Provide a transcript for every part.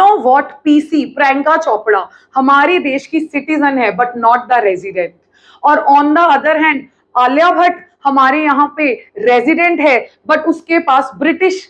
Know what, PC Priyanka Chopra हमारे देश की सिटीजन है बट नॉट द रेजिडेंट। और on the other hand Alia Bhatt हमारे यहाँ पे रेजिडेंट है बट उसके पास ब्रिटिश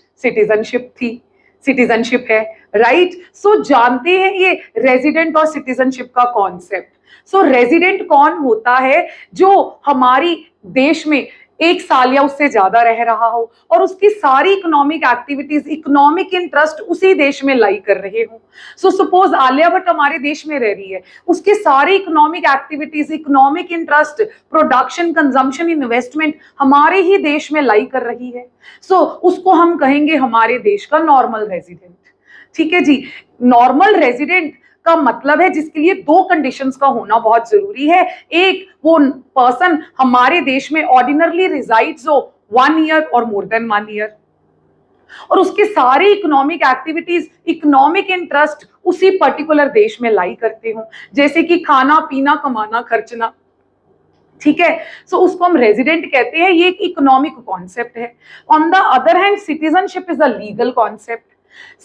सिटीजनशिप है, राइट। सो जानते हैं ये रेजिडेंट और सिटीजनशिप का कॉन्सेप्ट। सो रेजिडेंट कौन होता है? जो हमारी देश में 1 साल या उससे ज्यादा रह रहा हो और उसकी सारी इकोनॉमिक एक्टिविटीज, इकोनॉमिक इंटरेस्ट उसी देश में लाई कर रहे हो। सो सपोज आलिया भट्ट हमारे देश में रह रही है, उसके सारे economic activities, economic interest, production, consumption, investment हमारे ही देश में लाई कर रही है। सो उसको हम कहेंगे हमारे देश का नॉर्मल रेजिडेंट। ठीक है जी। नॉर्मल रेजिडेंट का मतलब है जिसके लिए 2 कंडीशंस का होना बहुत जरूरी है। एक, वो पर्सन हमारे देश में ऑर्डिनरली रिजाइड्स हो 1 ईयर और मोर देन 1 ईयर, और उसके सारे इकोनॉमिक एक्टिविटीज, इकोनॉमिक इंटरेस्ट उसी पर्टिकुलर देश में लाई करते हो, जैसे कि खाना पीना, कमाना, खर्चना। ठीक है। सो उसको हम रेजिडेंट कहते हैं। ये एक इकोनॉमिक कॉन्सेप्ट है। On the other hand citizenship is a legal concept.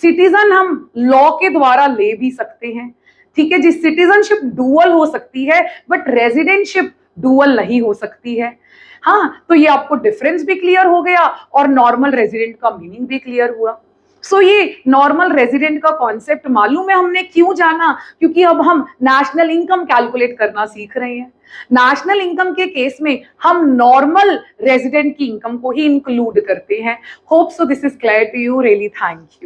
Citizen हम लॉ के द्वारा ले भी सकते हैं। ठीक है जी। सिटीजनशिप डुअल हो सकती है बट रेजिडेंटशिप डुअल नहीं हो सकती है। हाँ, तो ये आपको डिफरेंस भी क्लियर हो गया और नॉर्मल रेजिडेंट का मीनिंग भी क्लियर हुआ। सो ये नॉर्मल रेजिडेंट का कॉन्सेप्ट मालूम है हमने क्यों जाना? क्योंकि अब हम नेशनल इनकम कैलकुलेट करना सीख रहे हैं। नेशनल इनकम के केस में हम नॉर्मल रेजिडेंट की इनकम को ही इंक्लूड करते हैं। Hope so this is clear to you. Really thank you.